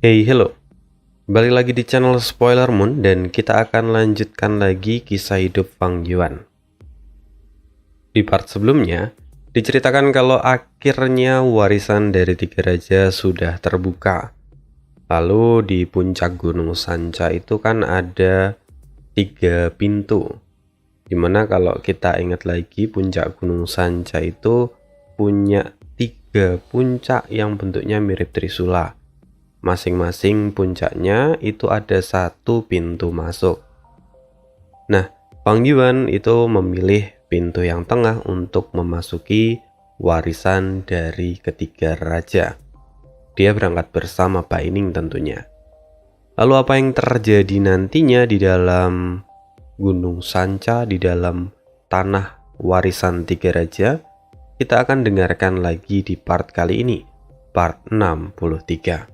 Hey, hello. Balik lagi di channel Spoiler Moon dan kita akan lanjutkan lagi kisah hidup Fang Yuan. Di part sebelumnya, diceritakan kalau akhirnya warisan dari tiga raja sudah terbuka. Lalu di puncak Gunung Sanca itu kan ada 3 pintu. Dimana kalau kita ingat lagi puncak Gunung Sanca itu punya 3 puncak yang bentuknya mirip trisula. Masing-masing puncaknya itu ada 1 pintu masuk. Nah, Fang Yuan itu memilih pintu yang tengah untuk memasuki warisan dari ketiga raja. Dia berangkat bersama Bai Ning tentunya. Lalu apa yang terjadi nantinya di dalam Gunung Sanca, di dalam tanah warisan tiga raja, kita akan dengarkan lagi di part kali ini, part 63.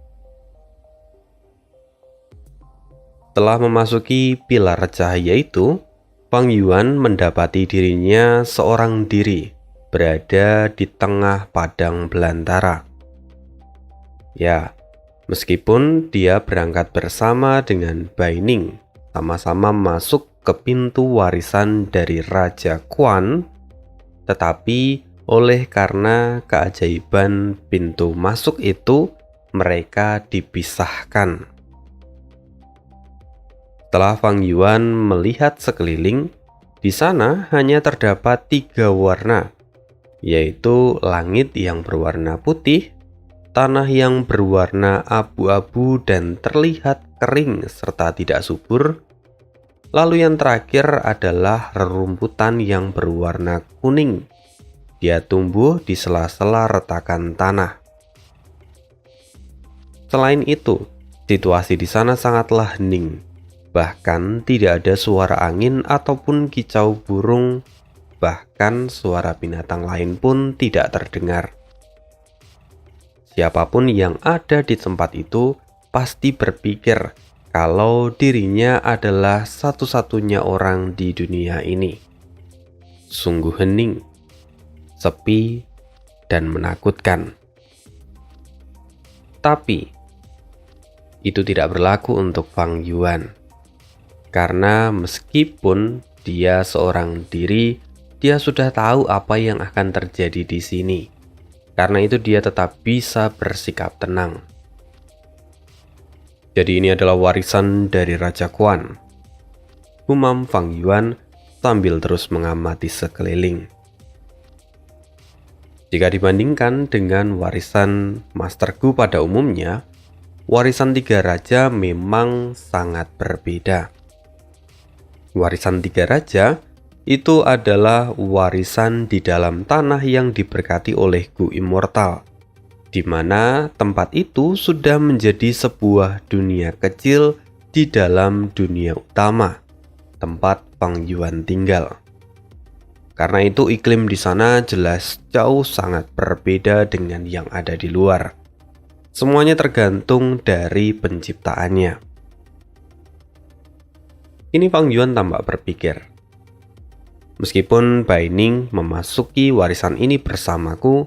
Setelah memasuki pilar cahaya itu, Fang Yuan mendapati dirinya seorang diri berada di tengah padang belantara. Ya, meskipun dia berangkat bersama dengan Bai Ning, sama-sama masuk ke pintu warisan dari Raja Quan, tetapi oleh karena keajaiban pintu masuk itu, mereka dipisahkan. Setelah Fang Yuan melihat sekeliling, di sana hanya terdapat 3 warna, yaitu langit yang berwarna putih, tanah yang berwarna abu-abu dan terlihat kering serta tidak subur, lalu yang terakhir adalah rerumputan yang berwarna kuning. Dia tumbuh di sela-sela retakan tanah. Selain itu, situasi di sana sangatlah hening. Bahkan tidak ada suara angin ataupun kicau burung, bahkan suara binatang lain pun tidak terdengar. Siapapun yang ada di tempat itu pasti berpikir kalau dirinya adalah satu-satunya orang di dunia ini. Sungguh hening, sepi, dan menakutkan. Tapi, itu tidak berlaku untuk Fang Yuan. Karena meskipun dia seorang diri, dia sudah tahu apa yang akan terjadi di sini. Karena itu dia tetap bisa bersikap tenang. Jadi ini adalah warisan dari Raja Quan, gumam Fang Yuan sambil terus mengamati sekeliling. Jika dibandingkan dengan warisan Master Gu pada umumnya, warisan tiga raja memang sangat berbeda. Warisan tiga raja itu adalah warisan di dalam tanah yang diberkati oleh Gu Immortal, di mana tempat itu sudah menjadi sebuah dunia kecil di dalam dunia utama, tempat Fang Yuan tinggal. Karena itu iklim di sana jelas jauh sangat berbeda dengan yang ada di luar. Semuanya tergantung dari penciptaannya. Ini Fang Yuan tampak berpikir. Meskipun Bai Ning memasuki warisan ini bersamaku,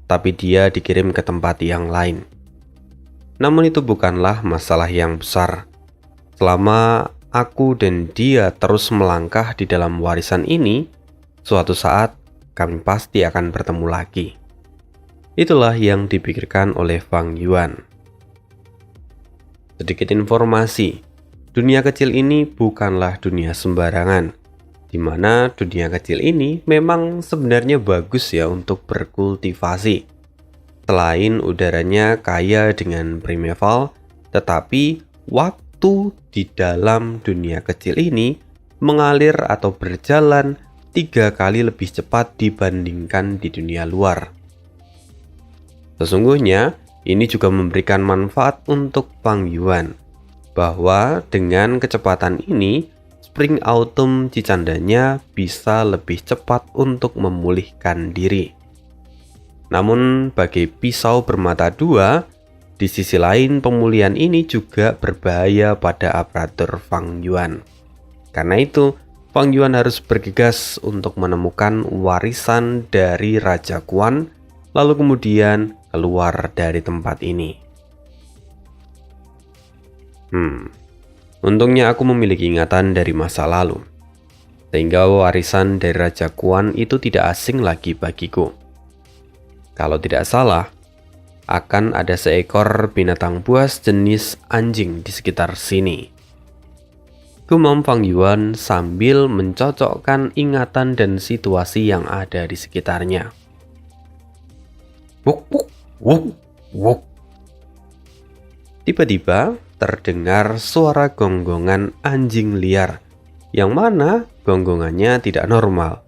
tapi dia dikirim ke tempat yang lain. Namun itu bukanlah masalah yang besar. Selama aku dan dia terus melangkah di dalam warisan ini, suatu saat kami pasti akan bertemu lagi. Itulah yang dipikirkan oleh Fang Yuan. Sedikit informasi. Dunia kecil ini bukanlah dunia sembarangan, di mana dunia kecil ini memang sebenarnya bagus ya untuk berkultivasi. Selain udaranya kaya dengan primeval, tetapi waktu di dalam dunia kecil ini mengalir atau berjalan 3 kali lebih cepat dibandingkan di dunia luar. Sesungguhnya, ini juga memberikan manfaat untuk Fang Yuan, bahwa dengan kecepatan ini, Spring Autumn Cicandanya bisa lebih cepat untuk memulihkan diri. Namun bagi pisau bermata 2, di sisi lain pemulihan ini juga berbahaya pada aparatur Fang Yuan. Karena itu, Fang Yuan harus bergegas untuk menemukan warisan dari Raja Quan, lalu kemudian keluar dari tempat ini. Untungnya aku memiliki ingatan dari masa lalu, sehingga warisan dari Raja Kuan itu tidak asing lagi bagiku. Kalau tidak salah, akan ada seekor binatang buas jenis anjing di sekitar sini. Gumam Fang Yuan sambil mencocokkan ingatan dan situasi yang ada di sekitarnya. Wuk, wuk, wuk, wuk. Tiba-tiba terdengar suara gonggongan anjing liar, yang mana gonggongannya tidak normal.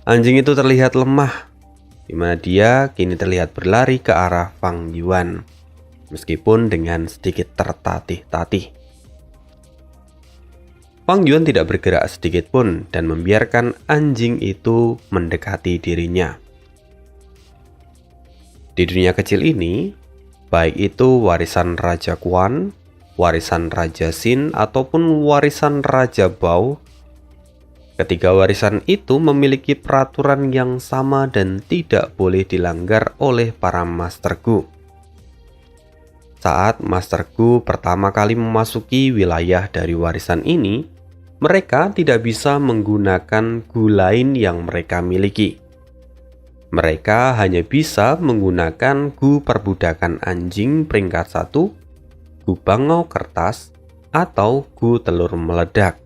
Anjing itu terlihat lemah, di mana dia kini terlihat berlari ke arah Fang Yuan, meskipun dengan sedikit tertatih-tatih. Fang Yuan tidak bergerak sedikit pun dan membiarkan anjing itu mendekati dirinya. Di dunia kecil ini, baik itu warisan Raja Kuan, warisan Raja Xin, ataupun warisan Raja Bao, ketiga warisan itu memiliki peraturan yang sama dan tidak boleh dilanggar oleh para Master Gu. Saat Master Gu pertama kali memasuki wilayah dari warisan ini, mereka tidak bisa menggunakan gu lain yang mereka miliki. Mereka hanya bisa menggunakan gu perbudakan anjing peringkat 1, gu bangau kertas, atau gu telur meledak.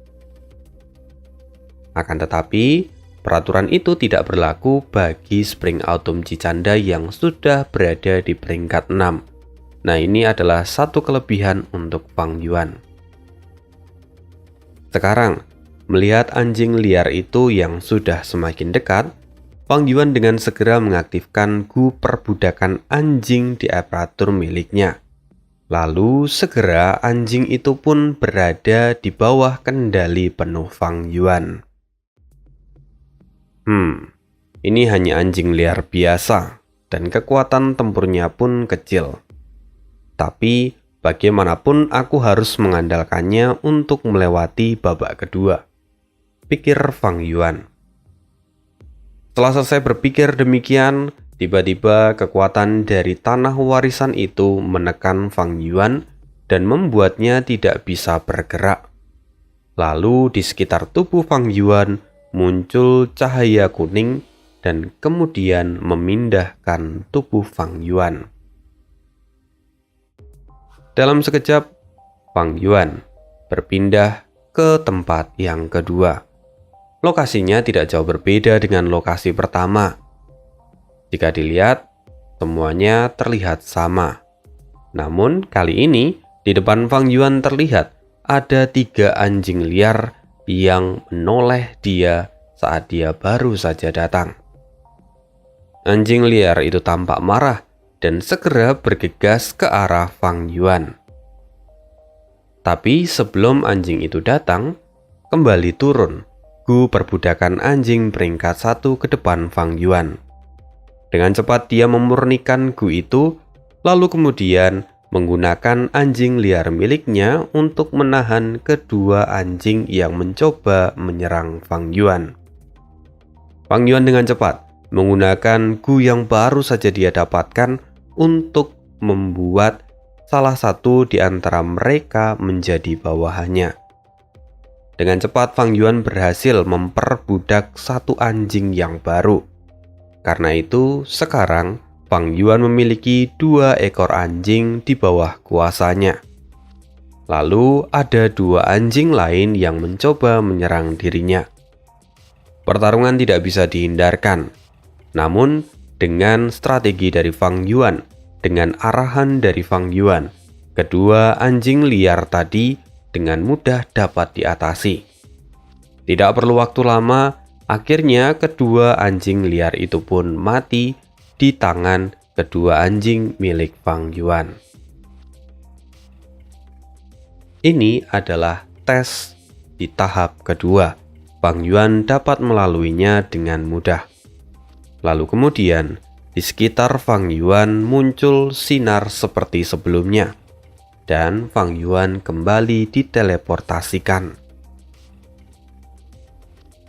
Akan tetapi, peraturan itu tidak berlaku bagi Spring Autumn Cicanda yang sudah berada di peringkat 6. Nah, ini adalah satu kelebihan untuk Fang Yuan. Sekarang, melihat anjing liar itu yang sudah semakin dekat, Fang Yuan dengan segera mengaktifkan gu perbudakan anjing di aparatur miliknya. Lalu segera anjing itu pun berada di bawah kendali penuh Fang Yuan. Ini hanya anjing liar biasa dan kekuatan tempurnya pun kecil. Tapi bagaimanapun aku harus mengandalkannya untuk melewati babak kedua, pikir Fang Yuan. Setelah selesai berpikir demikian, tiba-tiba kekuatan dari tanah warisan itu menekan Fang Yuan dan membuatnya tidak bisa bergerak. Lalu di sekitar tubuh Fang Yuan muncul cahaya kuning dan kemudian memindahkan tubuh Fang Yuan. Dalam sekejap, Fang Yuan berpindah ke tempat yang kedua. Lokasinya tidak jauh berbeda dengan lokasi pertama. Jika dilihat, semuanya terlihat sama. Namun kali ini, di depan Fang Yuan terlihat ada 3 anjing liar yang menoleh dia saat dia baru saja datang. Anjing liar itu tampak marah dan segera bergegas ke arah Fang Yuan. Tapi sebelum anjing itu datang, kembali turun gu perbudakan anjing peringkat 1 ke depan Fang Yuan. Dengan cepat dia memurnikan gu itu, lalu kemudian menggunakan anjing liar miliknya untuk menahan kedua anjing yang mencoba menyerang Fang Yuan. Fang Yuan dengan cepat menggunakan gu yang baru saja dia dapatkan untuk membuat salah satu di antara mereka menjadi bawahannya. Dengan cepat Fang Yuan berhasil memperbudak satu anjing yang baru. Karena itu, sekarang Fang Yuan memiliki 2 ekor anjing di bawah kuasanya. Lalu ada 2 anjing lain yang mencoba menyerang dirinya. Pertarungan tidak bisa dihindarkan. Namun, dengan strategi dari Fang Yuan, dengan arahan dari Fang Yuan, kedua anjing liar tadi dengan mudah dapat diatasi. Tidak perlu waktu lama, akhirnya kedua anjing liar itu pun mati di tangan kedua anjing milik Fang Yuan. Ini adalah tes di tahap kedua. Fang Yuan dapat melaluinya dengan mudah. Lalu kemudian, di sekitar Fang Yuan muncul sinar seperti sebelumnya, dan Fang Yuan kembali diteleportasikan.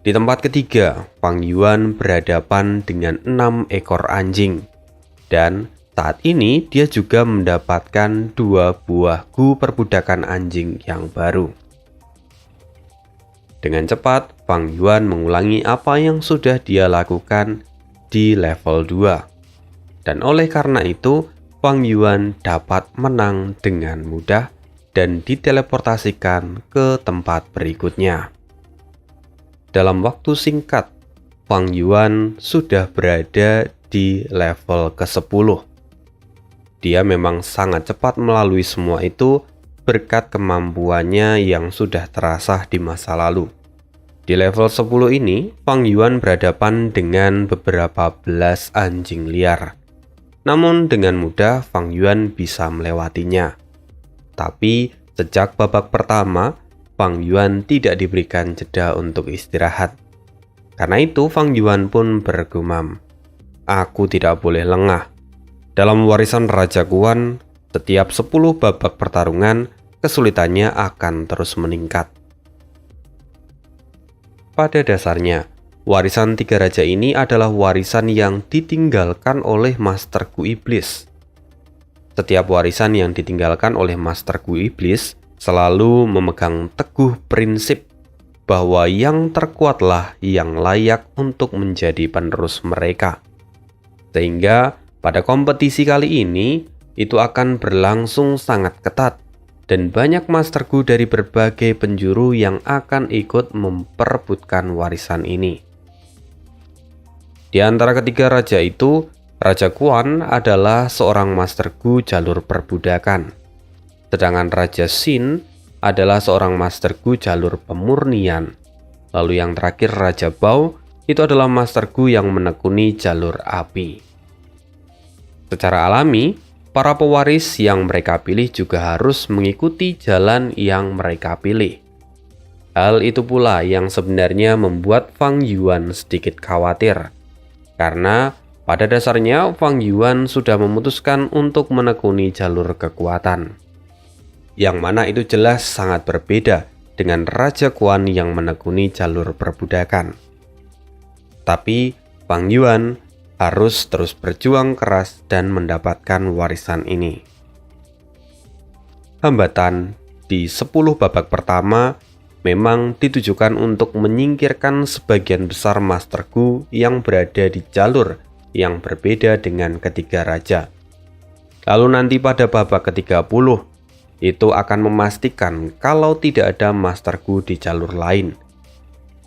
Di tempat ketiga, Fang Yuan berhadapan dengan 6 ekor anjing, dan Saat ini dia juga mendapatkan 2 buah gu perbudakan anjing yang baru. Dengan cepat, Fang Yuan mengulangi apa yang sudah dia lakukan di level 2. Dan oleh karena itu, Fang Yuan dapat menang dengan mudah dan diteleportasikan ke tempat berikutnya. Dalam waktu singkat, Fang Yuan sudah berada di level ke-10. Dia memang sangat cepat melalui semua itu berkat kemampuannya yang sudah terasah di masa lalu. Di level 10 ini, Fang Yuan berhadapan dengan beberapa belas anjing liar. Namun dengan mudah Fang Yuan bisa melewatinya. Tapi sejak babak pertama, Fang Yuan tidak diberikan jeda untuk istirahat. Karena itu Fang Yuan pun bergumam, "Aku tidak boleh lengah. Dalam warisan Raja Kuan, setiap 10 babak pertarungan, kesulitannya akan terus meningkat." Pada dasarnya, warisan 3 raja ini adalah warisan yang ditinggalkan oleh Master Gu Iblis. Setiap warisan yang ditinggalkan oleh Master Gu Iblis selalu memegang teguh prinsip bahwa yang terkuatlah yang layak untuk menjadi penerus mereka. Sehingga pada kompetisi kali ini, itu akan berlangsung sangat ketat. Dan banyak Master Gu dari berbagai penjuru yang akan ikut memperebutkan warisan ini. Di antara ketiga raja itu, Raja Kuan adalah seorang Master Gu jalur perbudakan. Sedangkan Raja Xin adalah seorang Master Gu jalur pemurnian. Lalu yang terakhir Raja Bao itu adalah Master Gu yang menekuni jalur api. Secara alami, para pewaris yang mereka pilih juga harus mengikuti jalan yang mereka pilih. Hal itu pula yang sebenarnya membuat Fang Yuan sedikit khawatir. Karena pada dasarnya Fang Yuan sudah memutuskan untuk menekuni jalur kekuatan. Yang mana itu jelas sangat berbeda dengan Raja Kuan yang menekuni jalur perbudakan. Tapi Fang Yuan harus terus berjuang keras dan mendapatkan warisan ini. Hambatan di 10 babak pertama memang ditujukan untuk menyingkirkan sebagian besar Master Gu yang berada di jalur yang berbeda dengan ketiga raja. Lalu nanti pada babak ke-30, itu akan memastikan kalau tidak ada Master Gu di jalur lain.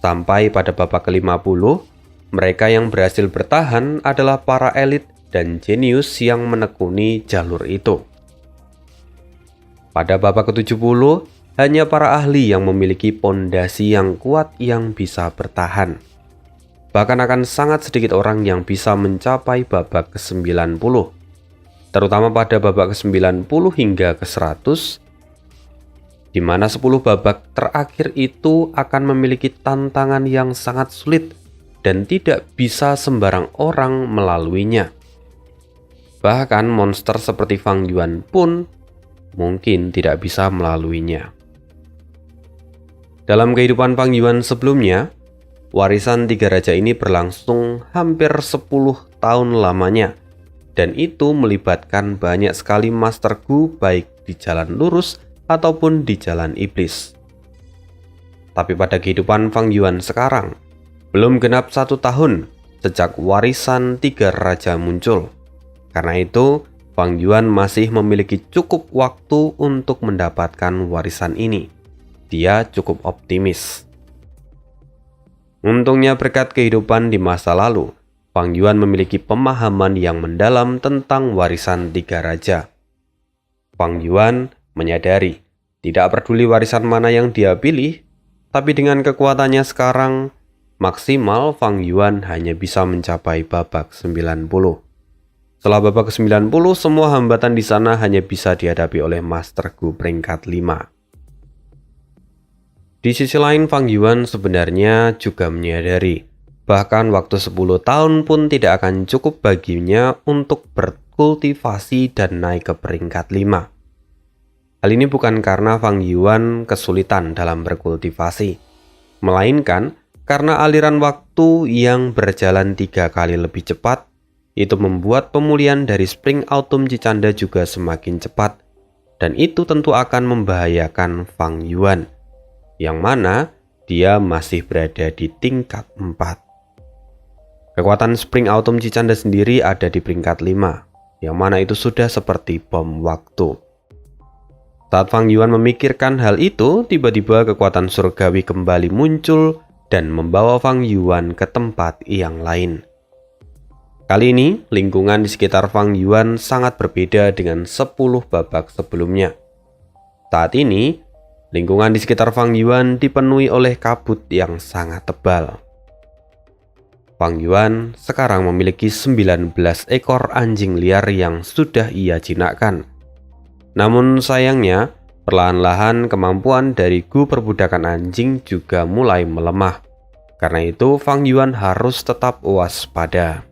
Sampai pada babak ke-50, mereka yang berhasil bertahan adalah para elit dan jenius yang menekuni jalur itu. Pada babak ke-70, hanya para ahli yang memiliki pondasi yang kuat yang bisa bertahan. Bahkan akan sangat sedikit orang yang bisa mencapai babak ke-90. Terutama pada babak ke-90 hingga ke-100, di mana 10 babak terakhir itu akan memiliki tantangan yang sangat sulit dan tidak bisa sembarang orang melaluinya. Bahkan monster seperti Fang Yuan pun mungkin tidak bisa melaluinya. Dalam kehidupan Fang Yuan sebelumnya, warisan 3 raja ini berlangsung hampir 10 tahun lamanya, dan itu melibatkan banyak sekali Master Gu baik di jalan lurus ataupun di jalan iblis. Tapi pada kehidupan Fang Yuan sekarang, belum genap 1 tahun sejak warisan 3 raja muncul. Karena itu, Fang Yuan masih memiliki cukup waktu untuk mendapatkan warisan ini. Dia cukup optimis. Untungnya berkat kehidupan di masa lalu, Fang Yuan memiliki pemahaman yang mendalam tentang warisan 3 raja. Fang Yuan menyadari, tidak peduli warisan mana yang dia pilih, tapi dengan kekuatannya sekarang, maksimal Fang Yuan hanya bisa mencapai babak 90. Setelah babak ke-90, semua hambatan di sana hanya bisa dihadapi oleh Master Gu peringkat 5. Di sisi lain, Fang Yuan sebenarnya juga menyadari, bahkan waktu 10 tahun pun tidak akan cukup baginya untuk berkultivasi dan naik ke peringkat 5. Hal ini bukan karena Fang Yuan kesulitan dalam berkultivasi, melainkan karena aliran waktu yang berjalan 3 kali lebih cepat itu membuat pemulihan dari Spring Autumn Cicanda juga semakin cepat, dan itu tentu akan membahayakan Fang Yuan, yang mana dia masih berada di tingkat 4. Kekuatan Spring Autumn Cicanda sendiri ada di peringkat 5, yang mana itu sudah seperti bom waktu. Saat Fang Yuan memikirkan hal itu, tiba-tiba kekuatan surgawi kembali muncul dan membawa Fang Yuan ke tempat yang lain. Kali ini, lingkungan di sekitar Fang Yuan sangat berbeda dengan 10 babak sebelumnya. Saat ini, lingkungan di sekitar Fang Yuan dipenuhi oleh kabut yang sangat tebal. Fang Yuan sekarang memiliki 19 ekor anjing liar yang sudah ia jinakkan. Namun sayangnya, perlahan-lahan kemampuan dari Gu perbudakan anjing juga mulai melemah. Karena itu, Fang Yuan harus tetap waspada.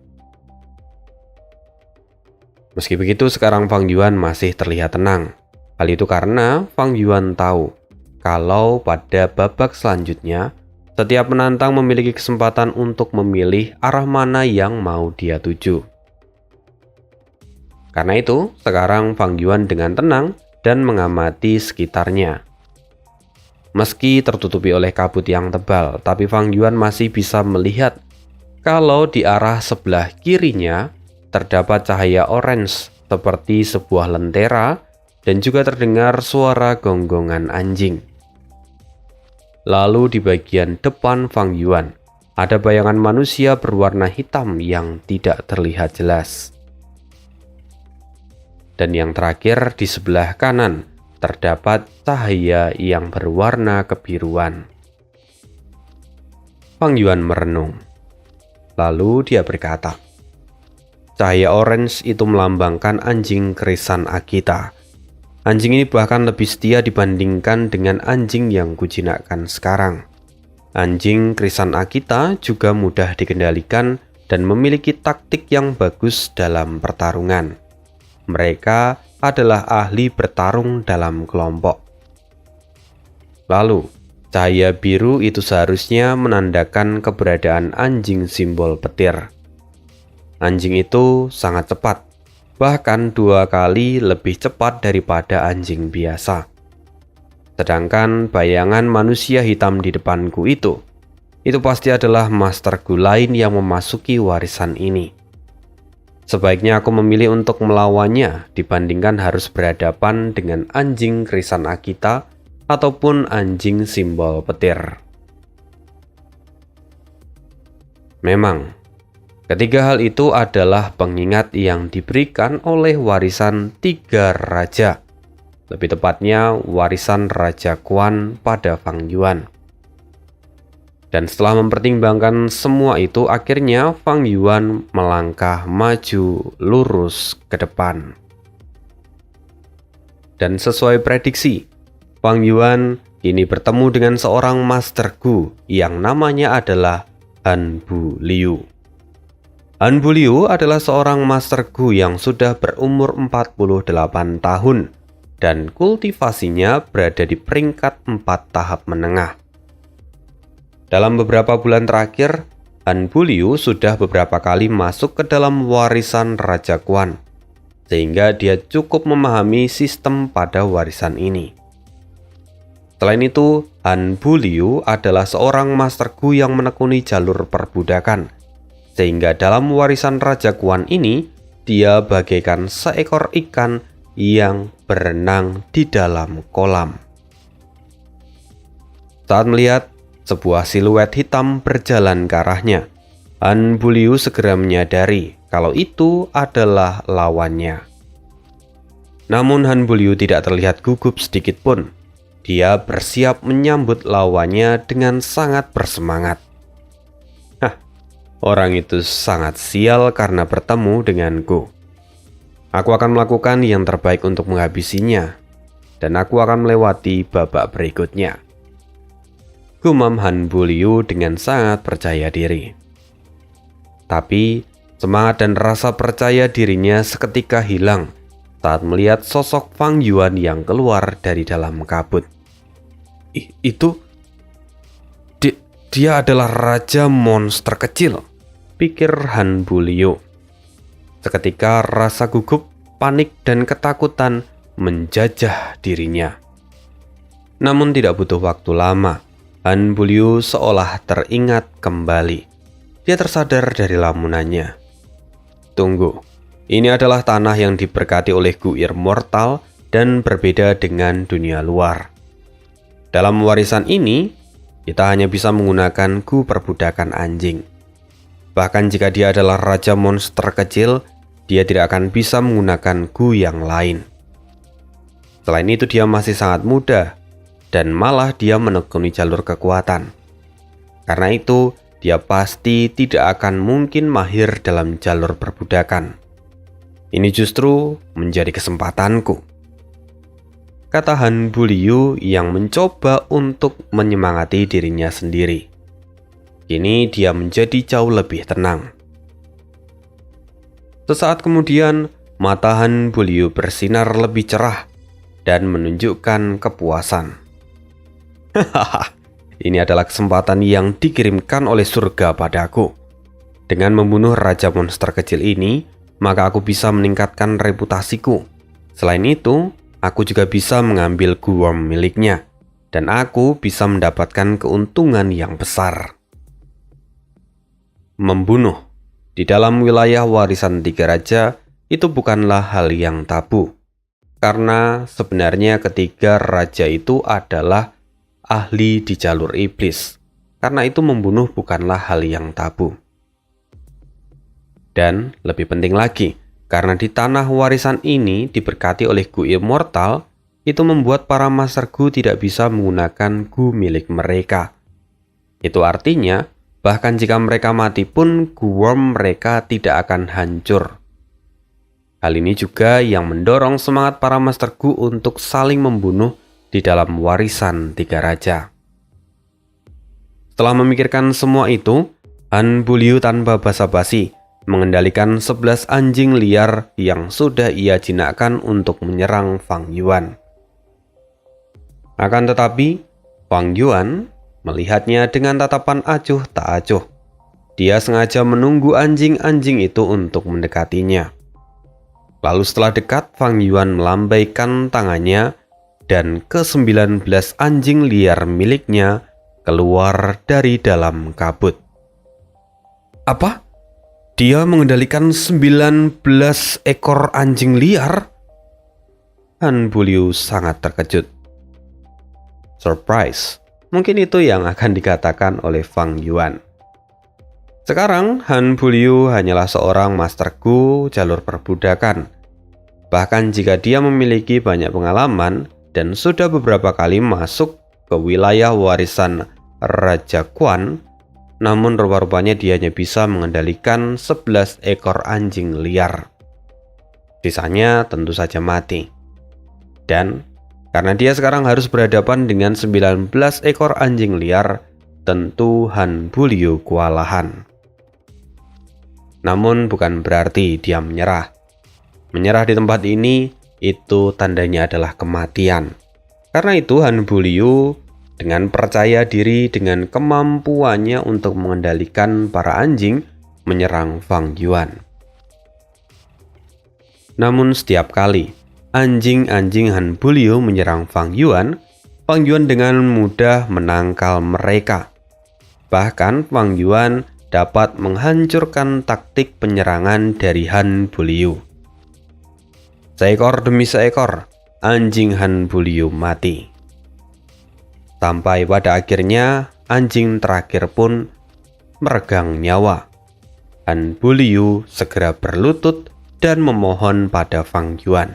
Meski begitu, sekarang Fang Yuan masih terlihat tenang. Hal itu karena Fang Yuan tahu kalau pada babak selanjutnya, setiap penantang memiliki kesempatan untuk memilih arah mana yang mau dia tuju. Karena itu, sekarang Fang Yuan dengan tenang dan mengamati sekitarnya. Meski tertutupi oleh kabut yang tebal, tapi Fang Yuan masih bisa melihat kalau di arah sebelah kirinya terdapat cahaya orange seperti sebuah lentera dan juga terdengar suara gonggongan anjing. Lalu di bagian depan Fang Yuan, ada bayangan manusia berwarna hitam yang tidak terlihat jelas. Dan yang terakhir di sebelah kanan, terdapat cahaya yang berwarna kebiruan. Fang Yuan merenung. Lalu dia berkata, cahaya orange itu melambangkan anjing Krisan Akita. Anjing ini bahkan lebih setia dibandingkan dengan anjing yang kujinakkan sekarang. Anjing Krisan Akita juga mudah dikendalikan dan memiliki taktik yang bagus dalam pertarungan. Mereka adalah ahli bertarung dalam kelompok. Lalu, cahaya biru itu seharusnya menandakan keberadaan anjing simbol petir. Anjing itu sangat cepat, bahkan 2 kali lebih cepat daripada anjing biasa. Sedangkan bayangan manusia hitam di depanku itu pasti adalah Master Gu lain yang memasuki warisan ini. Sebaiknya aku memilih untuk melawannya dibandingkan harus berhadapan dengan anjing Krisan Akita ataupun anjing simbol petir. Memang, ketiga hal itu adalah pengingat yang diberikan oleh warisan 3 raja. Lebih tepatnya warisan Raja Quan pada Fang Yuan. Dan setelah mempertimbangkan semua itu, akhirnya Fang Yuan melangkah maju lurus ke depan. Dan sesuai prediksi, Fang Yuan kini bertemu dengan seorang Master Gu yang namanya adalah Han Bu Liu. Han Bu Liu adalah seorang Master Gu yang sudah berumur 48 tahun dan kultivasinya berada di peringkat 4 tahap menengah. Dalam beberapa bulan terakhir, Han Bu Liu sudah beberapa kali masuk ke dalam warisan Raja Quan, sehingga dia cukup memahami sistem pada warisan ini. Selain itu, Han Bu Liu adalah seorang Master Gu yang menekuni jalur perbudakan, sehingga dalam warisan Raja Quan ini, dia bagaikan seekor ikan yang berenang di dalam kolam. Saat melihat sebuah siluet hitam berjalan ke arahnya, Han Bu Liu segera menyadari kalau itu adalah lawannya. Namun Han Bu Liu tidak terlihat gugup sedikit pun. Dia bersiap menyambut lawannya dengan sangat bersemangat. Orang itu sangat sial karena bertemu denganku. Aku akan melakukan yang terbaik untuk menghabisinya, dan aku akan melewati babak berikutnya. Gumam Han Bu Liu dengan sangat percaya diri. Tapi semangat dan rasa percaya dirinya seketika hilang saat melihat sosok Fang Yuan yang keluar dari dalam kabut. Dia adalah raja monster kecil, pikir Han Bu Liu. Seketika rasa gugup, panik, dan ketakutan menjajah dirinya. Namun tidak butuh waktu lama, Han Bulyu seolah teringat kembali. Dia tersadar dari lamunannya. Tunggu, ini adalah tanah yang diberkati oleh Gu'ir mortal dan berbeda dengan dunia luar. Dalam warisan ini, kita hanya bisa menggunakan Gu perbudakan anjing. Bahkan jika dia adalah raja monster kecil, dia tidak akan bisa menggunakan Gu yang lain. Selain itu dia masih sangat muda, dan malah dia menekuni jalur kekuatan. Karena itu, dia pasti tidak akan mungkin mahir dalam jalur perbudakan. Ini justru menjadi kesempatanku, kata Han Bulyu yang mencoba untuk menyemangati dirinya sendiri. Kini dia menjadi jauh lebih tenang. Sesaat kemudian, mata Han Bulyu bersinar lebih cerah dan menunjukkan kepuasan. Hahaha, ini adalah kesempatan yang dikirimkan oleh surga padaku. Dengan membunuh raja monster kecil ini, maka aku bisa meningkatkan reputasiku. Selain itu, aku juga bisa mengambil Gu Worm miliknya, dan aku bisa mendapatkan keuntungan yang besar. Membunuh di dalam wilayah warisan tiga raja itu bukanlah hal yang tabu. Karena sebenarnya ketiga raja itu adalah ahli di jalur iblis. Karena itu membunuh bukanlah hal yang tabu. Dan lebih penting lagi, karena di tanah warisan ini diberkati oleh Gu immortal, itu membuat para Master Gu tidak bisa menggunakan Gu milik mereka. Itu artinya, bahkan jika mereka mati pun Gu Worm mereka tidak akan hancur. Hal ini juga yang mendorong semangat para Master Gu untuk saling membunuh di dalam warisan tiga raja. Setelah memikirkan semua itu, Han Bulyu tanpa basa-basi mengendalikan 11 anjing liar yang sudah ia jinakkan untuk menyerang Fang Yuan. Akan tetapi, Fang Yuan melihatnya dengan tatapan acuh tak acuh. Dia sengaja menunggu anjing-anjing itu untuk mendekatinya. Lalu setelah dekat, Fang Yuan melambaikan tangannya dan ke-19 anjing liar miliknya keluar dari dalam kabut. Apa? Dia mengendalikan 19 ekor anjing liar? Han Bulyu sangat terkejut. Surprise. Mungkin itu yang akan dikatakan oleh Fang Yuan. Sekarang, Han Bulyu hanyalah seorang Master Gu jalur perbudakan. Bahkan jika dia memiliki banyak pengalaman dan sudah beberapa kali masuk ke wilayah warisan Raja Quan, namun rupa-rupanya dia hanya bisa mengendalikan 11 ekor anjing liar. Sisanya tentu saja mati. Dan karena dia sekarang harus berhadapan dengan 19 ekor anjing liar, tentu Han Bulyu kewalahan. Namun bukan berarti dia menyerah. Menyerah di tempat ini, itu tandanya adalah kematian. Karena itu Han Bulyu dengan percaya diri dengan kemampuannya untuk mengendalikan para anjing menyerang Fang Yuan. Namun setiap kali anjing-anjing Han Bulyu menyerang Fang Yuan dengan mudah menangkal mereka. Bahkan Fang Yuan dapat menghancurkan taktik penyerangan dari Han Bulyu. Seekor demi seekor, anjing Han Bulyu mati. Sampai pada akhirnya, anjing terakhir pun meregang nyawa. Han Bulyu segera berlutut dan memohon pada Fang Yuan.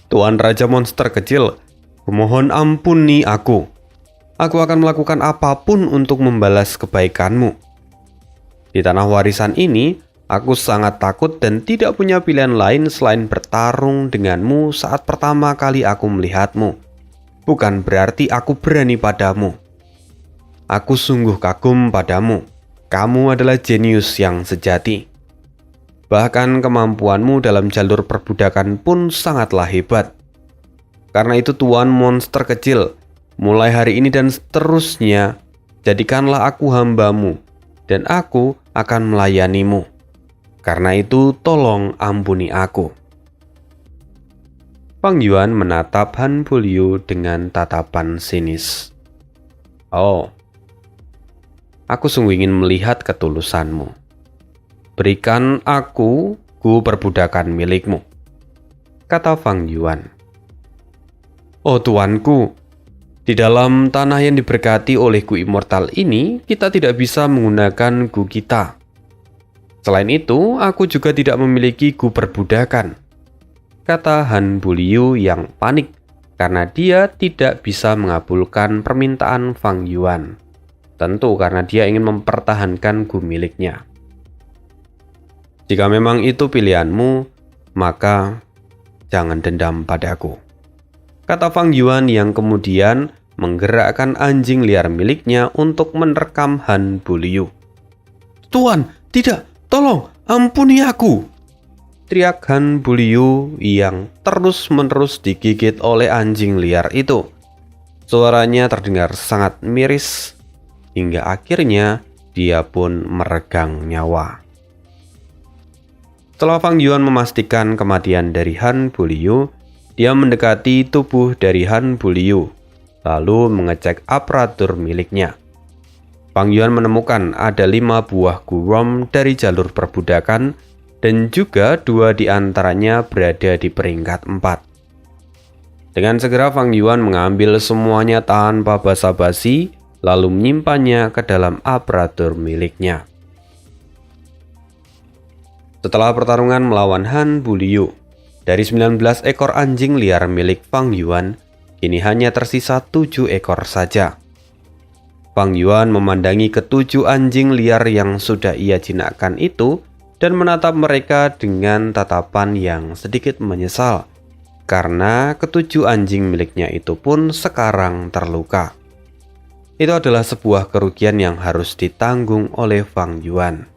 Tuan Raja Monster kecil, memohon ampuni aku. Aku akan melakukan apapun untuk membalas kebaikanmu. Di tanah warisan ini, aku sangat takut dan tidak punya pilihan lain selain bertarung denganmu saat pertama kali aku melihatmu. Bukan berarti aku berani padamu. Aku sungguh kagum padamu. Kamu adalah jenius yang sejati. Bahkan kemampuanmu dalam jalur perbudakan pun sangatlah hebat. Karena itu Tuan Monster kecil, mulai hari ini dan seterusnya, jadikanlah aku hambamu, dan aku akan melayanimu. Karena itu tolong ampuni aku." Fang Yuan menatap Han Buliu dengan tatapan sinis. "Oh, aku sungguh ingin melihat ketulusanmu. Berikan aku gu perbudakan milikmu," kata Fang Yuan. "Oh tuanku, di dalam tanah yang diberkati oleh gu immortal ini, kita tidak bisa menggunakan gu kita. Selain itu, aku juga tidak memiliki gu perbudakan," kata Han Buliu yang panik karena dia tidak bisa mengabulkan permintaan Fang Yuan. Tentu karena dia ingin mempertahankan gu miliknya. "Jika memang itu pilihanmu, maka jangan dendam padaku," kata Fang Yuan yang kemudian menggerakkan anjing liar miliknya untuk menerkam Han Buliu. "Tuan, tidak! Tolong, ampuni aku!" teriak Han Buliu yang terus-menerus digigit oleh anjing liar itu. Suaranya terdengar sangat miris, hingga akhirnya dia pun meregang nyawa. Setelah Fang Yuan memastikan kematian dari Han Buliu, dia mendekati tubuh dari Han Buliu, lalu mengecek aparatur miliknya. Fang Yuan menemukan ada 5 buah Gurom dari jalur perbudakan dan juga 2 di antaranya berada di peringkat 4. Dengan segera Fang Yuan mengambil semuanya tanpa basa-basi lalu menyimpannya ke dalam aparatur miliknya. Setelah pertarungan melawan Han Buliu, dari 19 ekor anjing liar milik Fang Yuan, kini hanya tersisa 7 ekor saja. Fang Yuan memandangi ke-7 anjing liar yang sudah ia jinakkan itu dan menatap mereka dengan tatapan yang sedikit menyesal karena ke-7 anjing miliknya itu pun sekarang terluka. Itu adalah sebuah kerugian yang harus ditanggung oleh Fang Yuan.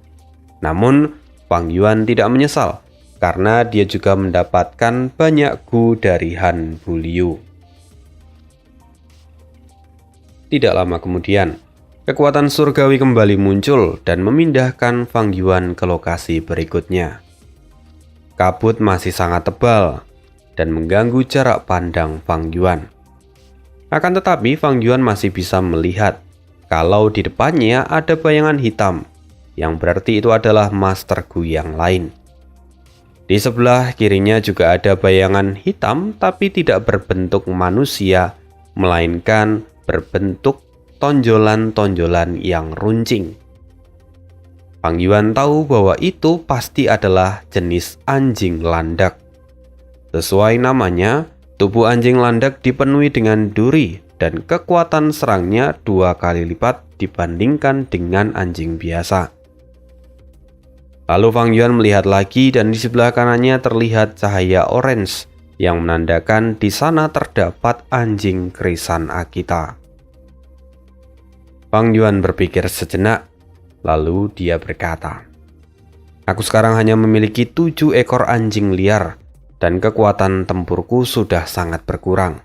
Namun, Fang Yuan tidak menyesal karena dia juga mendapatkan banyak gu dari Han Buliu. Tidak lama kemudian, kekuatan surgawi kembali muncul dan memindahkan Fang Yuan ke lokasi berikutnya. Kabut masih sangat tebal dan mengganggu jarak pandang Fang Yuan. Akan tetapi Fang Yuan masih bisa melihat kalau di depannya ada bayangan hitam, yang berarti itu adalah Master Gu yang lain. Di sebelah kirinya juga ada bayangan hitam tapi tidak berbentuk manusia, melainkan berbentuk tonjolan-tonjolan yang runcing. Fang Yuan tahu bahwa itu pasti adalah jenis anjing landak. Sesuai namanya, tubuh anjing landak dipenuhi dengan duri dan kekuatan serangnya 2 kali lipat dibandingkan dengan anjing biasa. Lalu Fang Yuan melihat lagi dan di sebelah kanannya terlihat cahaya orange yang menandakan di sana terdapat anjing krisan Akita. Fang Yuan berpikir sejenak, lalu dia berkata, "Aku sekarang hanya memiliki 7 ekor anjing liar dan kekuatan tempurku sudah sangat berkurang.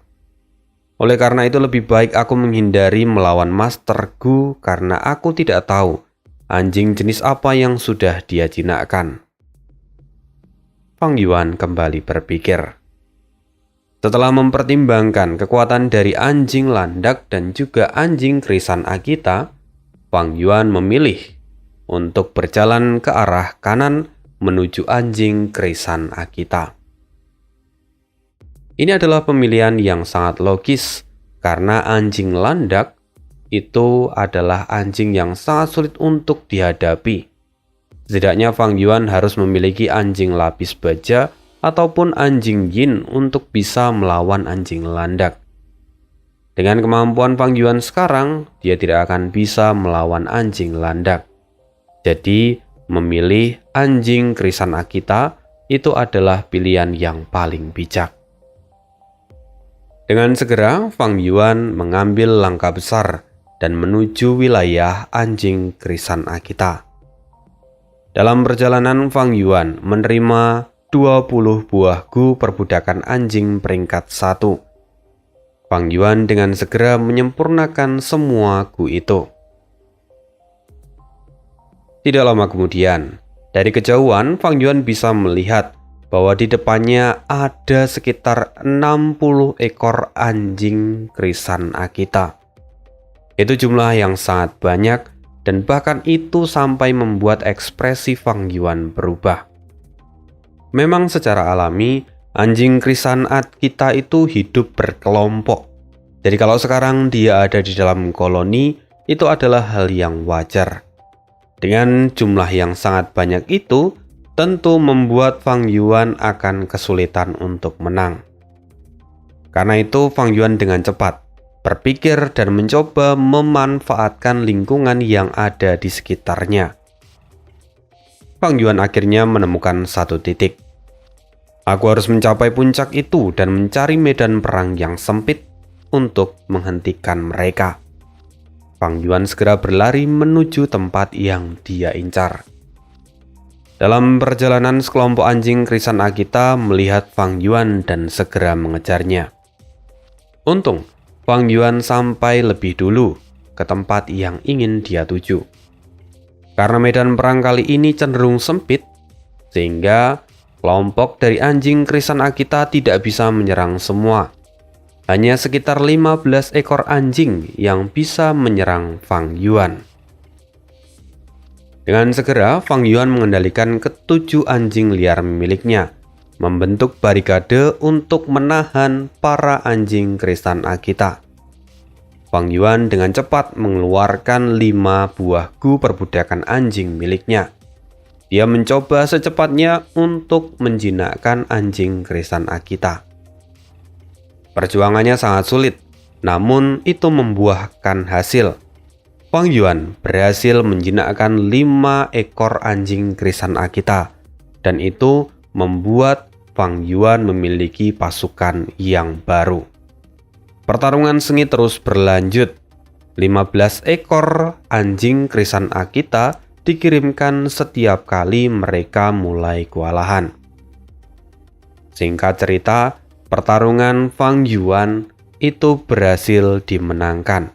Oleh karena itu lebih baik aku menghindari melawan Master Gu karena aku tidak tahu anjing jenis apa yang sudah dia jinakkan." Fang Yuan kembali berpikir. Setelah mempertimbangkan kekuatan dari anjing landak dan juga anjing krisan Akita, Fang Yuan memilih untuk berjalan ke arah kanan menuju anjing krisan Akita. Ini adalah pemilihan yang sangat logis karena anjing landak itu adalah anjing yang sangat sulit untuk dihadapi. Setidaknya Fang Yuan harus memiliki anjing lapis baja ataupun anjing yin untuk bisa melawan anjing landak. Dengan kemampuan Fang Yuan sekarang, dia tidak akan bisa melawan anjing landak. Jadi, memilih anjing krisan Akita itu adalah pilihan yang paling bijak. Dengan segera, Fang Yuan mengambil langkah besar dan menuju wilayah anjing krisan Akita. Dalam perjalanan, Fang Yuan menerima 20 buah gu perbudakan anjing peringkat 1. Fang Yuan dengan segera menyempurnakan semua gu itu. Tidak lama kemudian, Dari kejauhan, Fang Yuan bisa melihat bahwa di depannya ada sekitar 60 ekor anjing krisan Akita. Itu jumlah yang sangat banyak, dan bahkan itu sampai membuat ekspresi Fang Yuan berubah. Memang secara alami, anjing krisan Akita itu hidup berkelompok. Jadi kalau sekarang dia ada di dalam koloni, itu adalah hal yang wajar. Dengan jumlah yang sangat banyak itu, tentu membuat Fang Yuan akan kesulitan untuk menang. Karena itu Fang Yuan dengan cepat berpikir dan mencoba memanfaatkan lingkungan yang ada di sekitarnya. Fang Yuan akhirnya menemukan satu titik. Aku harus mencapai puncak itu dan mencari medan perang yang sempit untuk menghentikan mereka. Fang Yuan segera berlari menuju tempat yang dia incar. Dalam perjalanan, sekelompok anjing krisan Akita melihat Fang Yuan dan segera mengejarnya. Untung, Fang Yuan sampai lebih dulu ke tempat yang ingin dia tuju. Karena medan perang kali ini cenderung sempit, sehingga kelompok dari anjing krisan Akita tidak bisa menyerang semua. Hanya sekitar 15 ekor anjing yang bisa menyerang Fang Yuan. Dengan segera, Fang Yuan mengendalikan ketujuh anjing liar miliknya, membentuk barikade untuk menahan para anjing krisan Akita. Fang Yuan dengan cepat mengeluarkan 5 buah gu perbudakan anjing miliknya. Dia mencoba secepatnya untuk menjinakkan anjing krisan Akita. Perjuangannya sangat sulit, namun itu membuahkan hasil. Fang Yuan berhasil menjinakkan 5 ekor anjing krisan Akita, dan itu membuat Fang Yuan memiliki pasukan yang baru. Pertarungan sengit terus berlanjut. 15 ekor anjing krisan Akita dikirimkan setiap kali mereka mulai kewalahan. Singkat cerita, pertarungan Fang Yuan itu berhasil dimenangkan.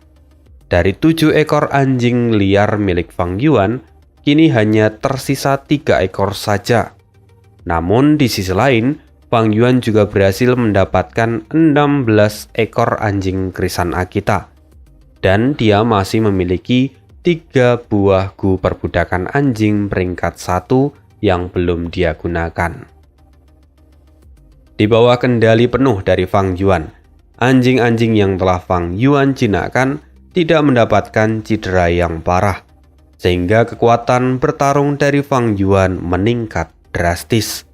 Dari 7 ekor anjing liar milik Fang Yuan, kini hanya tersisa 3 ekor saja. Namun di sisi lain, Fang Yuan juga berhasil mendapatkan 16 ekor anjing krisan Akita. Dan dia masih memiliki 3 buah gu perbudakan anjing peringkat 1 yang belum dia gunakan. Di bawah kendali penuh dari Fang Yuan, anjing-anjing yang telah Fang Yuan jinakkan tidak mendapatkan cedera yang parah, sehingga kekuatan bertarung dari Fang Yuan meningkat drastis.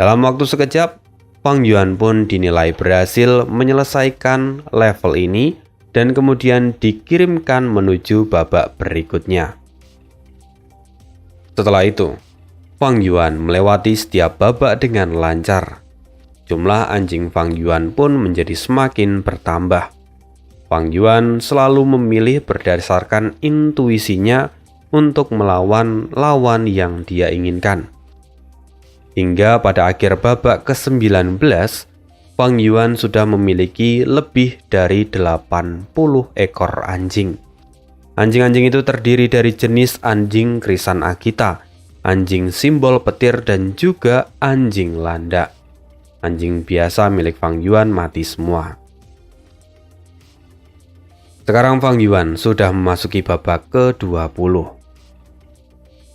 Dalam waktu sekejap, Fang Yuan pun dinilai berhasil menyelesaikan level ini dan kemudian dikirimkan menuju babak berikutnya. Setelah itu, Fang Yuan melewati setiap babak dengan lancar. Jumlah anjing Fang Yuan pun menjadi semakin bertambah. Fang Yuan selalu memilih berdasarkan intuisinya untuk melawan lawan yang dia inginkan. Hingga pada akhir babak ke-19, Fang Yuan sudah memiliki lebih dari 80 ekor anjing. Anjing-anjing itu terdiri dari jenis anjing krisan Akita, anjing simbol petir, dan juga anjing landak. Anjing biasa milik Fang Yuan mati semua. Sekarang Fang Yuan sudah memasuki babak ke-20.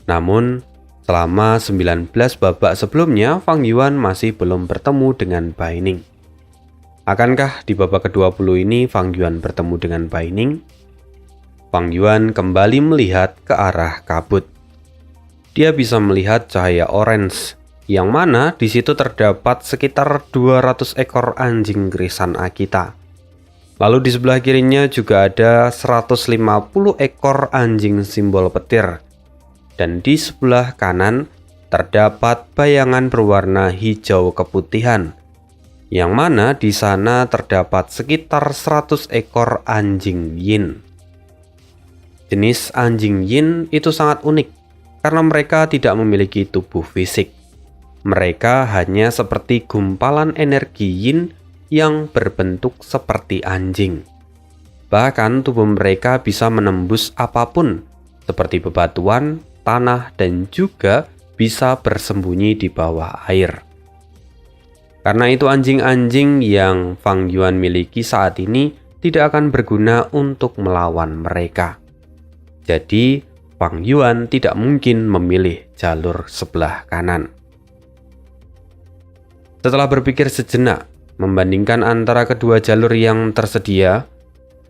Namun, selama 19 babak sebelumnya, Fang Yuan masih belum bertemu dengan Bai Ning. Akankah di babak ke-20 ini Fang Yuan bertemu dengan Bai Ning? Fang Yuan kembali melihat ke arah kabut. Dia bisa melihat cahaya orange, yang mana di situ terdapat sekitar 200 ekor anjing krisan Akita. Lalu di sebelah kirinya juga ada 150 ekor anjing simbol petir. Dan di sebelah kanan terdapat bayangan berwarna hijau keputihan, yang mana di sana terdapat sekitar 100 ekor anjing yin. Jenis anjing yin itu sangat unik karena mereka tidak memiliki tubuh fisik. Mereka hanya seperti gumpalan energi yin yang berbentuk seperti anjing. Bahkan tubuh mereka bisa menembus apapun, seperti bebatuan, tanah dan juga bisa bersembunyi di bawah air. Karena itu anjing-anjing yang Fang Yuan miliki saat ini tidak akan berguna untuk melawan mereka. Jadi Fang Yuan tidak mungkin memilih jalur sebelah kanan. Setelah berpikir sejenak, membandingkan antara kedua jalur yang tersedia,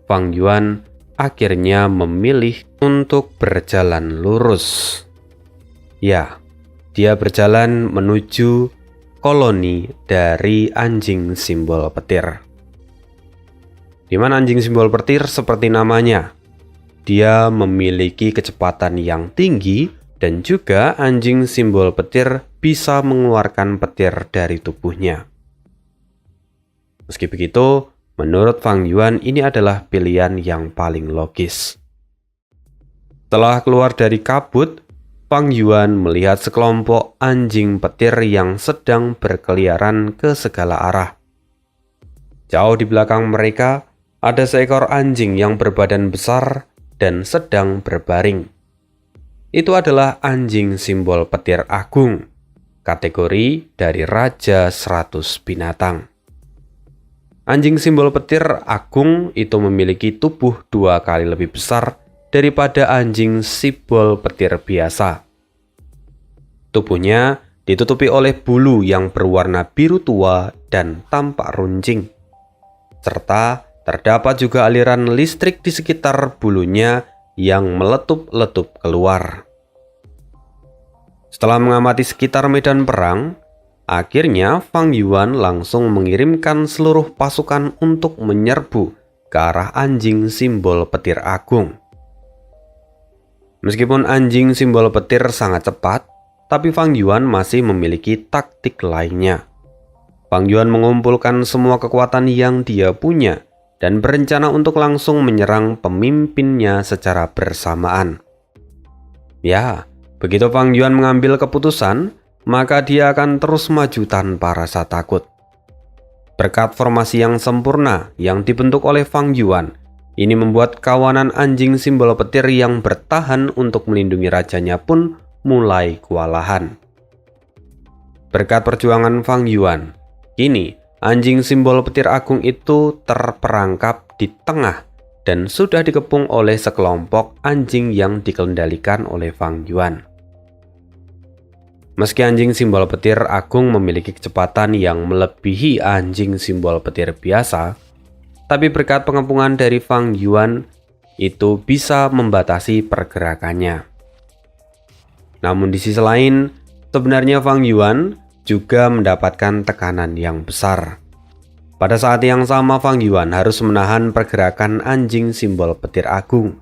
Fang Yuan akhirnya memilih untuk berjalan lurus. Ya, dia berjalan menuju koloni dari anjing simbol petir. Di mana anjing simbol petir seperti namanya, dia memiliki kecepatan yang tinggi dan juga anjing simbol petir bisa mengeluarkan petir dari tubuhnya. Meski begitu, menurut Fang Yuan ini adalah pilihan yang paling logis. Setelah keluar dari kabut, Fang Yuan melihat sekelompok anjing petir yang sedang berkeliaran ke segala arah. Jauh di belakang mereka, ada seekor anjing yang berbadan besar dan sedang berbaring. Itu adalah anjing simbol petir agung, kategori dari Raja 100 Binatang. Anjing simbol petir agung itu memiliki tubuh 2 kali lebih besar daripada anjing simbol petir biasa. Tubuhnya ditutupi oleh bulu yang berwarna biru tua dan tampak runcing, serta terdapat juga aliran listrik di sekitar bulunya yang meletup-letup keluar. Setelah mengamati sekitar medan perang, akhirnya Fang Yuan langsung mengirimkan seluruh pasukan untuk menyerbu ke arah anjing simbol petir agung. Meskipun anjing simbol petir sangat cepat, tapi Fang Yuan masih memiliki taktik lainnya. Fang Yuan mengumpulkan semua kekuatan yang dia punya dan berencana untuk langsung menyerang pemimpinnya secara bersamaan. Ya, begitu Fang Yuan mengambil keputusan, maka dia akan terus maju tanpa rasa takut. Berkat formasi yang sempurna yang dibentuk oleh Fang Yuan, ini membuat kawanan anjing simbol petir yang bertahan untuk melindungi rajanya pun mulai kewalahan. Berkat perjuangan Fang Yuan, kini anjing simbol petir agung itu terperangkap di tengah dan sudah dikepung oleh sekelompok anjing yang dikendalikan oleh Fang Yuan. Meski anjing simbol petir agung memiliki kecepatan yang melebihi anjing simbol petir biasa, tapi berkat pengepungan dari Fang Yuan itu bisa membatasi pergerakannya. Namun di sisi lain, sebenarnya Fang Yuan juga mendapatkan tekanan yang besar. Pada saat yang sama Fang Yuan harus menahan pergerakan anjing simbol petir agung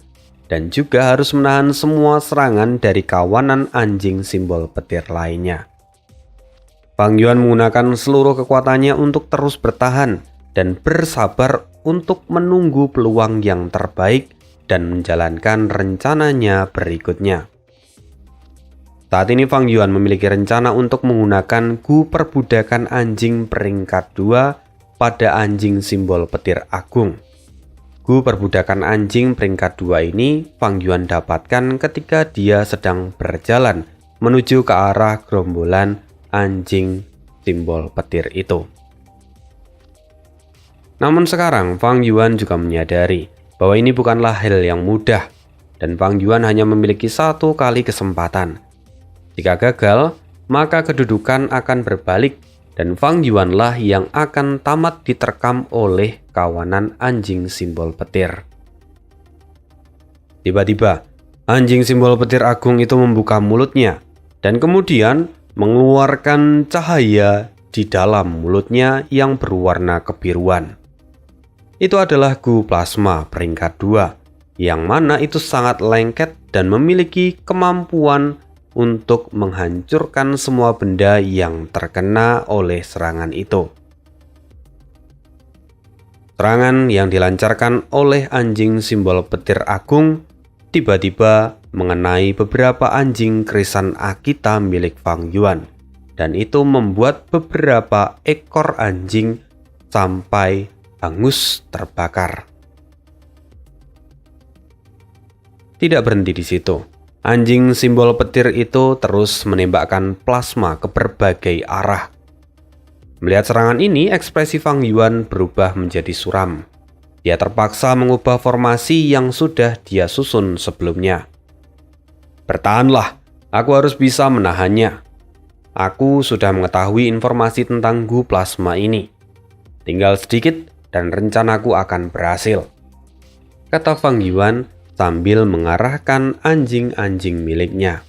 dan juga harus menahan semua serangan dari kawanan anjing simbol petir lainnya. Fang Yuan menggunakan seluruh kekuatannya untuk terus bertahan dan bersabar untuk menunggu peluang yang terbaik dan menjalankan rencananya berikutnya. Saat ini Fang Yuan memiliki rencana untuk menggunakan gu perbudakan anjing peringkat 2 pada anjing simbol petir agung. Gu perbudakan anjing peringkat 2 ini Fang Yuan dapatkan ketika dia sedang berjalan menuju ke arah gerombolan anjing simbol petir itu. Namun sekarang Fang Yuan juga menyadari bahwa ini bukanlah hal yang mudah dan Fang Yuan hanya memiliki 1 kali kesempatan. Jika gagal, maka kedudukan akan berbalik dan Fang Yuanlah yang akan tamat diterkam oleh kawanan anjing simbol petir. Tiba-tiba, anjing simbol petir agung itu membuka mulutnya dan kemudian mengeluarkan cahaya di dalam mulutnya yang berwarna kebiruan. Itu adalah gu plasma peringkat 2, yang mana itu sangat lengket dan memiliki kemampuan untuk menghancurkan semua benda yang terkena oleh serangan itu. Serangan yang dilancarkan oleh anjing simbol petir agung tiba-tiba mengenai beberapa anjing krisan Akita milik Fang Yuan, dan itu membuat beberapa ekor anjing sampai hangus terbakar. Tidak berhenti di situ. Anjing simbol petir itu terus menembakkan plasma ke berbagai arah. Melihat serangan ini, ekspresi Fang Yuan berubah menjadi suram. Dia terpaksa mengubah formasi yang sudah dia susun sebelumnya. Bertahanlah, aku harus bisa menahannya. Aku sudah mengetahui informasi tentang Gu plasma ini. Tinggal sedikit dan rencanaku akan berhasil, kata Fang Yuan sambil mengarahkan anjing-anjing miliknya.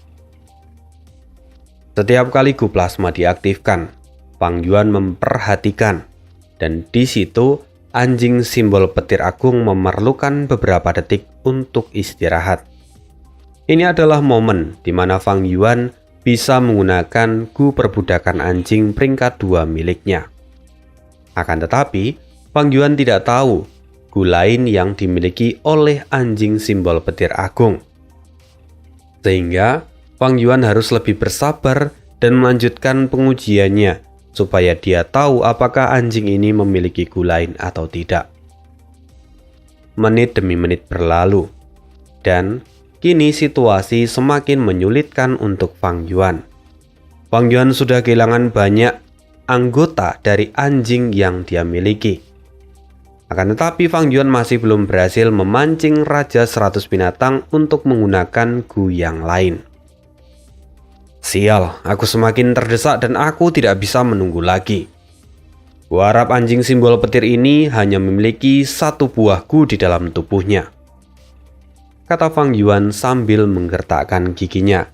Setiap kali Gu plasma diaktifkan, Fang Yuan memperhatikan, dan di situ anjing simbol petir agung memerlukan beberapa detik untuk istirahat. Ini adalah momen di mana Fang Yuan bisa menggunakan Gu perbudakan anjing peringkat 2 miliknya. Akan tetapi, Fang Yuan tidak tahu Gu lain yang dimiliki oleh anjing simbol petir agung. Sehingga, Fang Yuan harus lebih bersabar dan melanjutkan pengujiannya supaya dia tahu apakah anjing ini memiliki Gu lain atau tidak. Menit demi menit berlalu, dan kini situasi semakin menyulitkan untuk Fang Yuan. Fang Yuan sudah kehilangan banyak anggota dari anjing yang dia miliki. Akan tetapi Fang Yuan masih belum berhasil memancing Raja 100 binatang untuk menggunakan Gu yang lain. Sial, aku semakin terdesak dan aku tidak bisa menunggu lagi. Kuharap anjing simbol petir ini hanya memiliki satu buah Gu di dalam tubuhnya, kata Fang Yuan sambil menggertakkan giginya.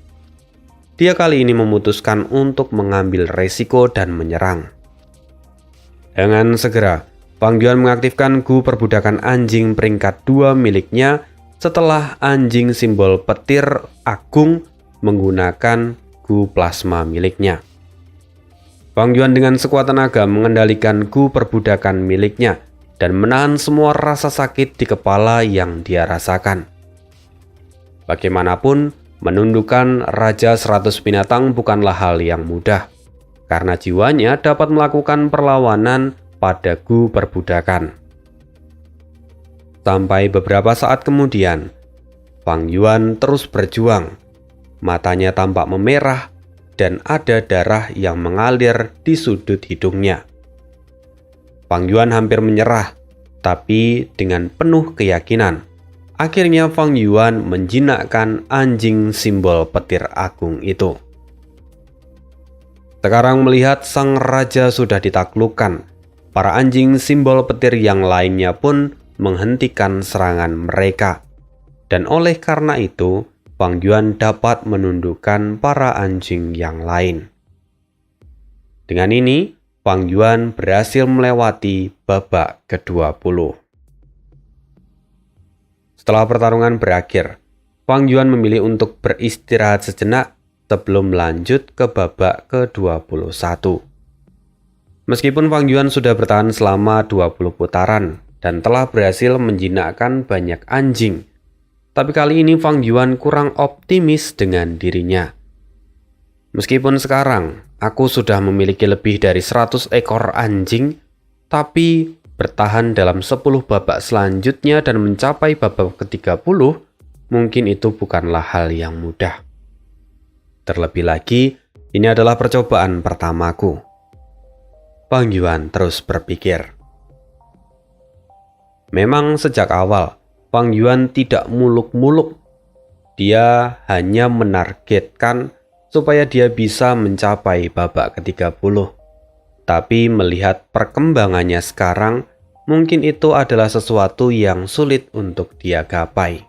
Dia kali ini memutuskan untuk mengambil resiko dan menyerang. Dengan segera, Fang Yuan mengaktifkan Gu perbudakan anjing peringkat 2 miliknya setelah anjing simbol petir agung menggunakan Gu plasma miliknya. Fang Yuan dengan sekuat tenaga mengendalikan Gu perbudakan miliknya dan menahan semua rasa sakit di kepala yang dia rasakan. Bagaimanapun, menundukkan Raja 100 binatang bukanlah hal yang mudah, karena jiwanya dapat melakukan perlawanan pada Gu perbudakan. Sampai beberapa saat kemudian, Fang Yuan terus berjuang. Matanya tampak memerah dan ada darah yang mengalir di sudut hidungnya. Fang Yuan hampir menyerah, tapi dengan penuh keyakinan, akhirnya Fang Yuan menjinakkan anjing simbol petir agung itu. Sekarang melihat sang raja sudah ditaklukkan, para anjing simbol petir yang lainnya pun menghentikan serangan mereka. Dan oleh karena itu, Fang Yuan dapat menundukkan para anjing yang lain. Dengan ini, Fang Yuan berhasil melewati babak ke-20. Setelah pertarungan berakhir, Fang Yuan memilih untuk beristirahat sejenak sebelum lanjut ke babak ke-21. Meskipun Fang Yuan sudah bertahan selama 20 putaran dan telah berhasil menjinakkan banyak anjing, tapi kali ini Fang Yuan kurang optimis dengan dirinya. Meskipun sekarang aku sudah memiliki lebih dari 100 ekor anjing, tapi bertahan dalam 10 babak selanjutnya dan mencapai babak ke-30, mungkin itu bukanlah hal yang mudah. Terlebih lagi, ini adalah percobaan pertamaku. Fang Yuan terus berpikir. Memang sejak awal, Fang Yuan tidak muluk-muluk. Dia hanya menargetkan supaya dia bisa mencapai babak ke-30. Tapi melihat perkembangannya sekarang, mungkin itu adalah sesuatu yang sulit untuk dia gapai.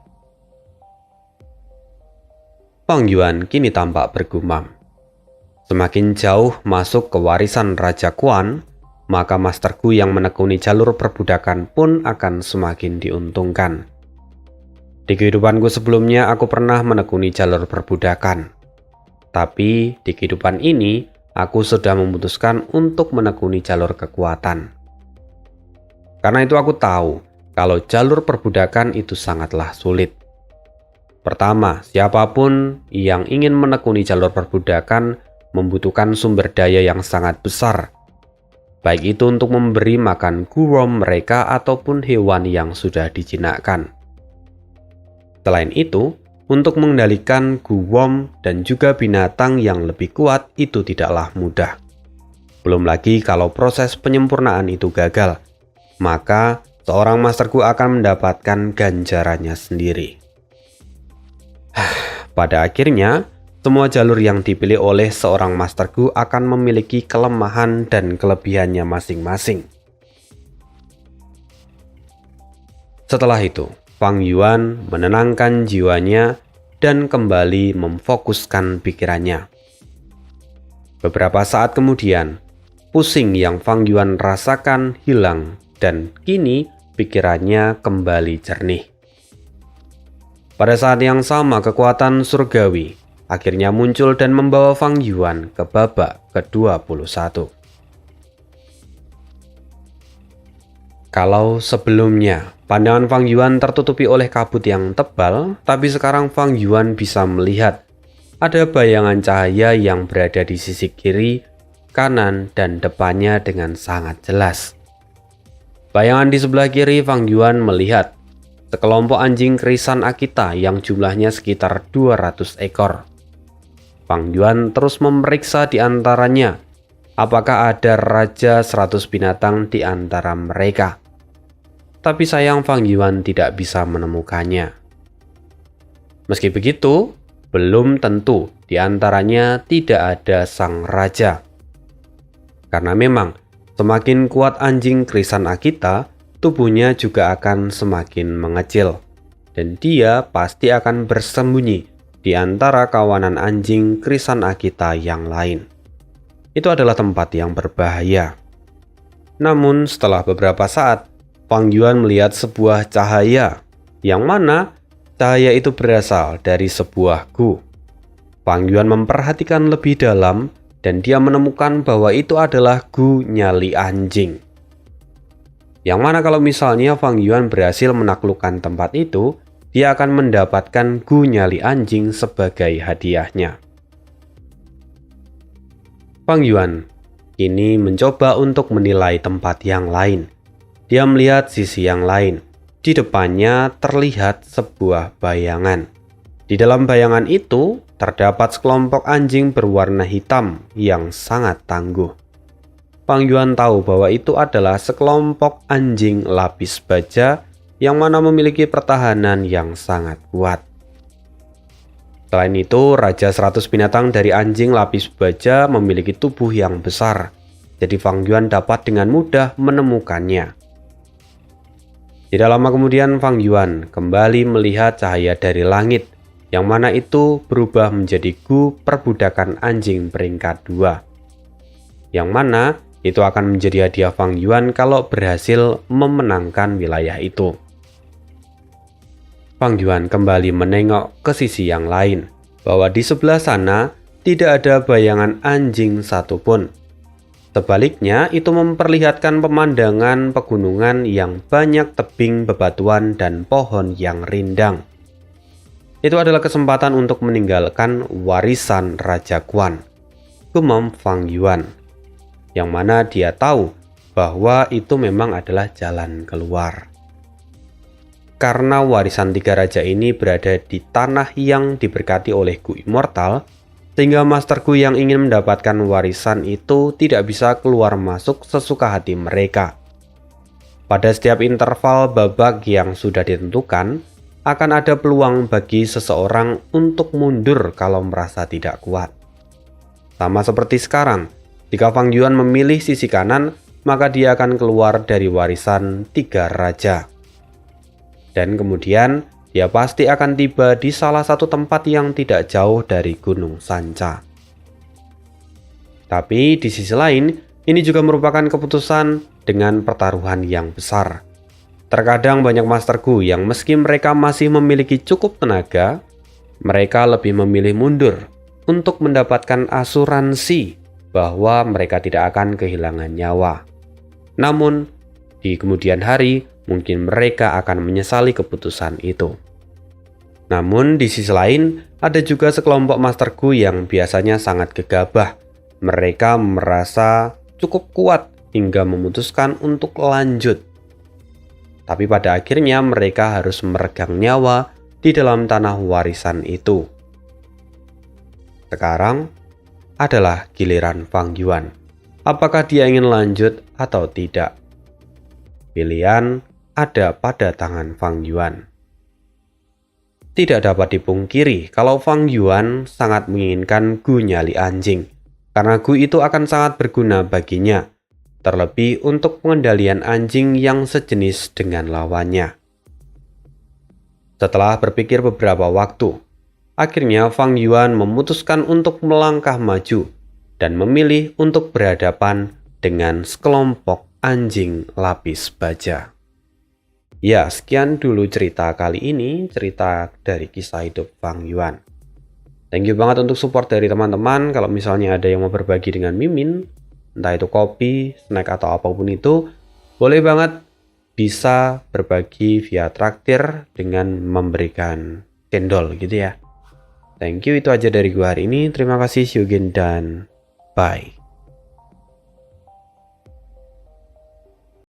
Fang Yuan kini tampak bergumam. Semakin jauh masuk ke warisan Raja Quan, maka Master Gu yang menekuni jalur perbudakan pun akan semakin diuntungkan. Di kehidupanku sebelumnya aku pernah menekuni jalur perbudakan. Tapi di kehidupan ini aku sudah memutuskan untuk menekuni jalur kekuatan. Karena itu aku tahu kalau jalur perbudakan itu sangatlah sulit. Pertama, siapapun yang ingin menekuni jalur perbudakan membutuhkan sumber daya yang sangat besar. Baik itu untuk memberi makan gurom mereka ataupun hewan yang sudah dijinakkan. Selain itu, untuk mengendalikan Gu Wom dan juga binatang yang lebih kuat itu tidaklah mudah. Belum lagi kalau proses penyempurnaan itu gagal, maka seorang Master Gu akan mendapatkan ganjarannya sendiri. Pada akhirnya, semua jalur yang dipilih oleh seorang Master Gu akan memiliki kelemahan dan kelebihannya masing-masing. Setelah itu, Fang Yuan menenangkan jiwanya dan kembali memfokuskan pikirannya. Beberapa saat kemudian, pusing yang Fang Yuan rasakan hilang dan kini pikirannya kembali jernih. Pada saat yang sama, kekuatan surgawi akhirnya muncul dan membawa Fang Yuan ke babak ke-21. Kalau sebelumnya pandangan Fang Yuan tertutupi oleh kabut yang tebal, tapi sekarang Fang Yuan bisa melihat ada bayangan cahaya yang berada di sisi kiri, kanan, dan depannya dengan sangat jelas. Bayangan di sebelah kiri Fang Yuan melihat sekelompok anjing kerisan Akita yang jumlahnya sekitar 200 ekor. Fang Yuan terus memeriksa di antaranya apakah ada raja 100 binatang di antara mereka. Tapi sayang Fang Yuan tidak bisa menemukannya. Meski begitu, belum tentu di antaranya tidak ada sang raja. Karena memang semakin kuat anjing kerisan Akita, tubuhnya juga akan semakin mengecil. Dan dia pasti akan bersembunyi di antara kawanan anjing kerisan Akita yang lain. Itu adalah tempat yang berbahaya. Namun setelah beberapa saat, Fang Yuan melihat sebuah cahaya, yang mana cahaya itu berasal dari sebuah gu. Fang Yuan memperhatikan lebih dalam dan dia menemukan bahwa itu adalah gu nyali anjing. Yang mana kalau misalnya Fang Yuan berhasil menaklukkan tempat itu, dia akan mendapatkan gu nyali anjing sebagai hadiahnya. Fang Yuan kini mencoba untuk menilai tempat yang lain. Dia melihat sisi yang lain. Di depannya terlihat sebuah bayangan. Di dalam bayangan itu terdapat sekelompok anjing berwarna hitam yang sangat tangguh. Fang Yuan tahu bahwa itu adalah sekelompok anjing lapis baja yang mana memiliki pertahanan yang sangat kuat. Selain itu, Raja 100 binatang dari anjing lapis baja memiliki tubuh yang besar. Jadi Fang Yuan dapat dengan mudah menemukannya. Tidak lama kemudian Fang Yuan kembali melihat cahaya dari langit, yang mana itu berubah menjadi gu perbudakan anjing peringkat 2. Yang mana itu akan menjadi hadiah Fang Yuan kalau berhasil memenangkan wilayah itu. Fang Yuan kembali menengok ke sisi yang lain, bahwa di sebelah sana tidak ada bayangan anjing satupun. Sebaliknya, itu memperlihatkan pemandangan pegunungan yang banyak tebing bebatuan dan pohon yang rindang. Itu adalah kesempatan untuk meninggalkan warisan Raja Quan, gumam Fang Yuan, yang mana dia tahu bahwa itu memang adalah jalan keluar. Karena warisan 3 raja ini berada di tanah yang diberkati oleh Gu Immortal, sehingga Master Gu yang ingin mendapatkan warisan itu tidak bisa keluar masuk sesuka hati mereka. Pada setiap interval babak yang sudah ditentukan, akan ada peluang bagi seseorang untuk mundur kalau merasa tidak kuat. Sama seperti sekarang, jika Fang Yuan memilih sisi kanan, maka dia akan keluar dari warisan 3 raja. Dan kemudian dia pasti akan tiba di salah satu tempat yang tidak jauh dari Gunung Sanca. Tapi di sisi lain, ini juga merupakan keputusan dengan pertaruhan yang besar. Terkadang banyak Master Gu yang meski mereka masih memiliki cukup tenaga, mereka lebih memilih mundur untuk mendapatkan asuransi bahwa mereka tidak akan kehilangan nyawa. Namun, di kemudian hari, mungkin mereka akan menyesali keputusan itu. Namun di sisi lain, ada juga sekelompok Master Gu yang biasanya sangat gegabah. Mereka merasa cukup kuat hingga memutuskan untuk lanjut. Tapi pada akhirnya mereka harus meregang nyawa di dalam tanah warisan itu. Sekarang adalah giliran Fang Yuan. Apakah dia ingin lanjut atau tidak? Pilihan ada pada tangan Fang Yuan. Tidak dapat dipungkiri kalau Fang Yuan sangat menginginkan Gu nyali anjing, karena Gu itu akan sangat berguna baginya, terlebih untuk pengendalian anjing yang sejenis dengan lawannya. Setelah berpikir beberapa waktu, akhirnya Fang Yuan memutuskan untuk melangkah maju dan memilih untuk berhadapan dengan sekelompok anjing lapis baja. Ya, sekian dulu cerita kali ini, cerita dari kisah hidup Fang Yuan. Thank you banget untuk support dari teman-teman. Kalau misalnya ada yang mau berbagi dengan Mimin, entah itu kopi, snack, atau apapun itu, boleh banget bisa berbagi via traktir dengan memberikan cendol gitu ya. Thank you, itu aja dari gua hari ini. Terima kasih, see you again, dan bye.